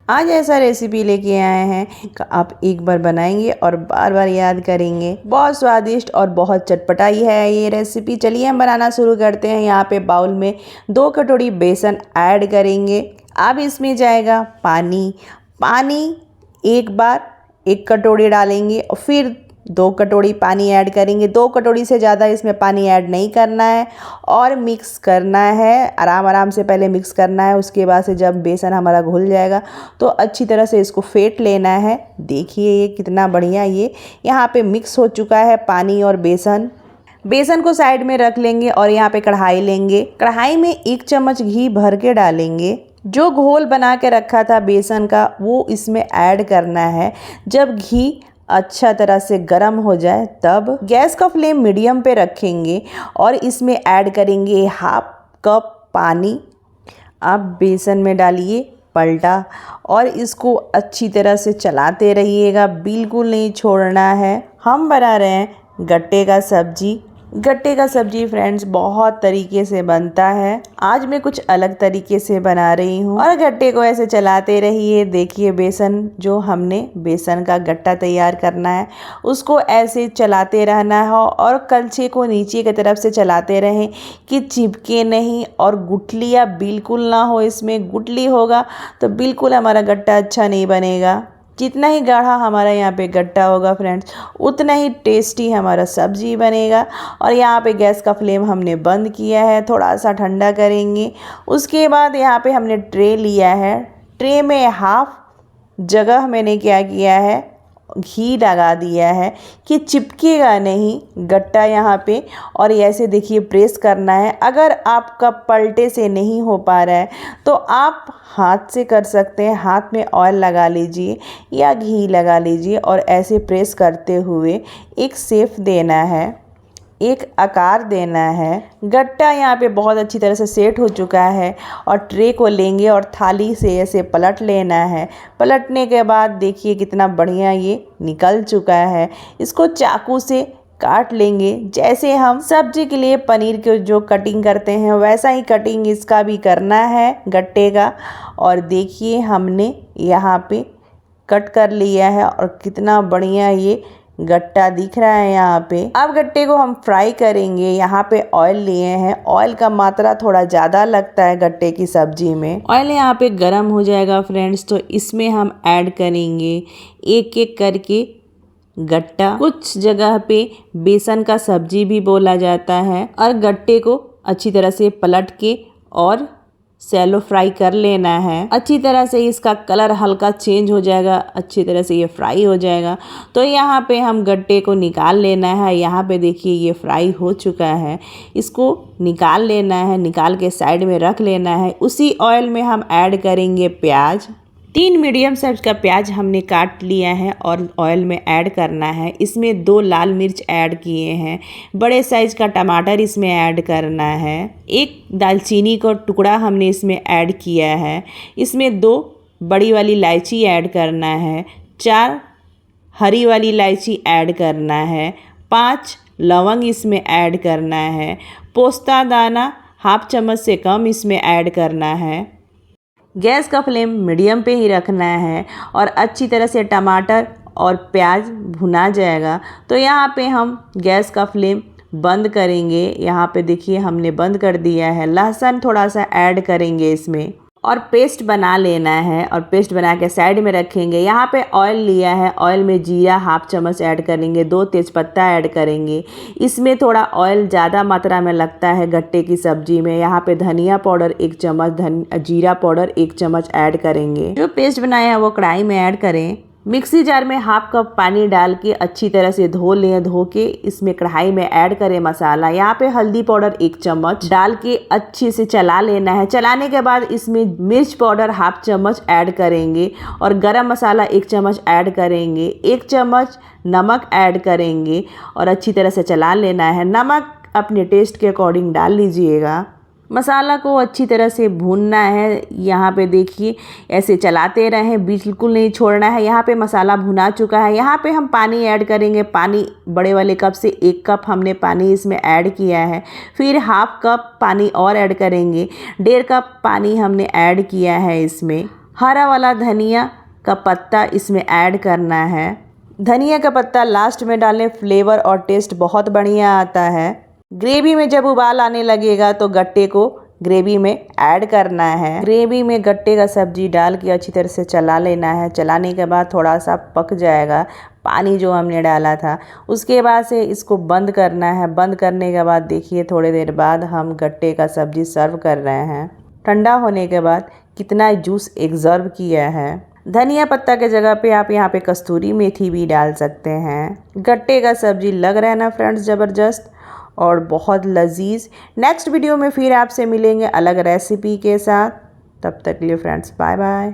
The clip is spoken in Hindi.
आज ऐसा रेसिपी लेके आए हैं कि आप एक बार बनाएंगे और बार बार याद करेंगे। बहुत स्वादिष्ट और बहुत चटपटाई है ये रेसिपी। चलिए हम बनाना शुरू करते हैं। यहाँ पे बाउल में 2 कटोरी बेसन ऐड करेंगे। अब इसमें जाएगा पानी। पानी एक बार 1 कटोरी डालेंगे और फिर 2 कटोरी पानी ऐड करेंगे। 2 कटोरी से ज़्यादा इसमें पानी ऐड नहीं करना है और मिक्स करना है। आराम से पहले मिक्स करना है। उसके बाद से जब बेसन हमारा घुल जाएगा तो अच्छी तरह से इसको फेंट लेना है। देखिए ये कितना बढ़िया ये यहाँ पे मिक्स हो चुका है पानी और बेसन। बेसन को साइड में रख लेंगे और यहाँ पे कढ़ाई लेंगे। कढ़ाई में 1 चम्मच घी भर के डालेंगे। जो घोल बना के रखा था बेसन का वो इसमें ऐड करना है। जब घी अच्छा तरह से गर्म हो जाए तब गैस का फ्लेम मीडियम पे रखेंगे और इसमें ऐड करेंगे 1/2 कप पानी। आप बेसन में डालिए पलटा और इसको अच्छी तरह से चलाते रहिएगा, बिल्कुल नहीं छोड़ना है। हम बना रहे हैं गट्टे का सब्जी। गट्टे का सब्जी फ्रेंड्स बहुत तरीके से बनता है। आज मैं कुछ अलग तरीके से बना रही हूँ और गट्टे को ऐसे चलाते रहिए। देखिए बेसन जो हमने बेसन का गट्टा तैयार करना है उसको ऐसे चलाते रहना है और कलछे को नीचे की तरफ से चलाते रहें कि चिपके नहीं और गुठलियाँ बिल्कुल ना हो। इसमें गुठली होगा तो बिल्कुल हमारा गट्टा अच्छा नहीं बनेगा। जितना ही गाढ़ा हमारा यहाँ पे गट्टा होगा फ्रेंड्स उतना ही टेस्टी हमारा सब्जी बनेगा। और यहाँ पे गैस का फ्लेम हमने बंद किया है, थोड़ा सा ठंडा करेंगे। उसके बाद यहाँ पे हमने ट्रे लिया है। ट्रे में 1/2 जगह मैंने क्या किया है घी लगा दिया है कि चिपकेगा नहीं गट्टा यहाँ पे। और ऐसे देखिए प्रेस करना है। अगर आपका पलटे से नहीं हो पा रहा है तो आप हाथ से कर सकते हैं। हाथ में ऑयल लगा लीजिए या घी लगा लीजिए और ऐसे प्रेस करते हुए एक शेप देना है, एक आकार देना है। गट्टा यहाँ पे बहुत अच्छी तरह से सेट हो चुका है और ट्रे को लेंगे और थाली से ऐसे पलट लेना है। पलटने के बाद देखिए कितना बढ़िया ये निकल चुका है। इसको चाकू से काट लेंगे। जैसे हम सब्जी के लिए पनीर के जो कटिंग करते हैं वैसा ही कटिंग इसका भी करना है गट्टे का। और देखिए हमने यहाँ पे कट कर लिया है और कितना बढ़िया ये गट्टा दिख रहा है यहाँ पे। अब गट्टे को हम फ्राई करेंगे। यहाँ पे ऑयल लिए हैं। ऑयल का मात्रा थोड़ा ज़्यादा लगता है गट्टे की सब्जी में। ऑयल यहाँ पे गरम हो जाएगा फ्रेंड्स तो इसमें हम ऐड करेंगे एक एक करके गट्टा। कुछ जगह पे बेसन का सब्जी भी बोला जाता है। और गट्टे को अच्छी तरह से पलट के और सैलो फ्राई कर लेना है। अच्छी तरह से इसका कलर हल्का चेंज हो जाएगा, अच्छी तरह से ये फ्राई हो जाएगा। तो यहाँ पे हम गट्टे को निकाल लेना है। यहाँ पे देखिए ये फ्राई हो चुका है। इसको निकाल लेना है, निकाल के साइड में रख लेना है। उसी ऑयल में हम ऐड करेंगे प्याज। 3 मीडियम साइज का प्याज हमने काट लिया है और ऑयल में ऐड करना है। इसमें 2 लाल मिर्च ऐड किए हैं। बड़े साइज का टमाटर इसमें ऐड करना है। 1 दालचीनी का टुकड़ा हमने इसमें ऐड किया है। इसमें 2 बड़ी वाली इलायची ऐड करना है। 4 हरी वाली इलायची ऐड करना है। 5 लौंग इसमें ऐड करना है। पोस्ता दाना 1/2 चम्मच से कम इसमें ऐड करना है। गैस का फ्लेम मीडियम पे ही रखना है और अच्छी तरह से टमाटर और प्याज भुना जाएगा तो यहाँ पे हम गैस का फ्लेम बंद करेंगे। यहाँ पे देखिए हमने बंद कर दिया है। लहसुन थोड़ा सा ऐड करेंगे इसमें और पेस्ट बना लेना है और पेस्ट बना के साइड में रखेंगे। यहाँ पे ऑयल लिया है। ऑयल में जीरा 1/2 चम्मच ऐड करेंगे। 2 तेज़पत्ता ऐड करेंगे। इसमें थोड़ा ऑयल ज़्यादा मात्रा में लगता है गट्टे की सब्जी में। यहाँ पे धनिया पाउडर 1 चम्मच, जीरा पाउडर 1 चम्मच ऐड करेंगे। जो पेस्ट बनाया है वो कढ़ाई में ऐड करें। मिक्सी जार में 1/2 कप पानी डाल के अच्छी तरह से धो लें। धो के इसमें कढ़ाई में ऐड करें मसाला। यहाँ पे हल्दी पाउडर 1 चम्मच डाल के अच्छे से चला लेना है। चलाने के बाद इसमें मिर्च पाउडर 1/2 चम्मच ऐड करेंगे और गरम मसाला 1 चम्मच ऐड करेंगे। 1 चम्मच नमक ऐड करेंगे और अच्छी तरह से चला लेना है। नमक अपने टेस्ट के अकॉर्डिंग डाल लीजिएगा। मसाला को अच्छी तरह से भूनना है। यहाँ पे देखिए ऐसे चलाते रहें, बिल्कुल नहीं छोड़ना है। यहाँ पे मसाला भुना चुका है। यहाँ पे हम पानी ऐड करेंगे। पानी बड़े वाले कप से 1 कप हमने पानी इसमें ऐड किया है। फिर 1/2 कप पानी और ऐड करेंगे। 1.5 कप पानी हमने ऐड किया है इसमें। हरा वाला धनिया का पत्ता इसमें ऐड करना है। धनिया का पत्ता लास्ट में डालने फ्लेवर और टेस्ट बहुत बढ़िया आता है। ग्रेवी में जब उबाल आने लगेगा तो गट्टे को ग्रेवी में ऐड करना है। ग्रेवी में गट्टे का सब्जी डाल के अच्छी तरह से चला लेना है। चलाने के बाद थोड़ा सा पक जाएगा पानी जो हमने डाला था, उसके बाद से इसको बंद करना है। बंद करने के बाद देखिए थोड़ी देर बाद हम गट्टे का सब्जी सर्व कर रहे हैं। ठंडा होने के बाद कितना जूस एग्जर्व किया है। धनिया पत्ता के जगह पे आप यहाँ पे कस्तूरी मेथी भी डाल सकते हैं। गट्टे का सब्जी लग रहा है ना फ्रेंड्स, ज़बरदस्त और बहुत लजीज। नेक्स्ट वीडियो में फिर आपसे मिलेंगे अलग रेसिपी के साथ। तब तक के लिए फ्रेंड्स बाय बाय।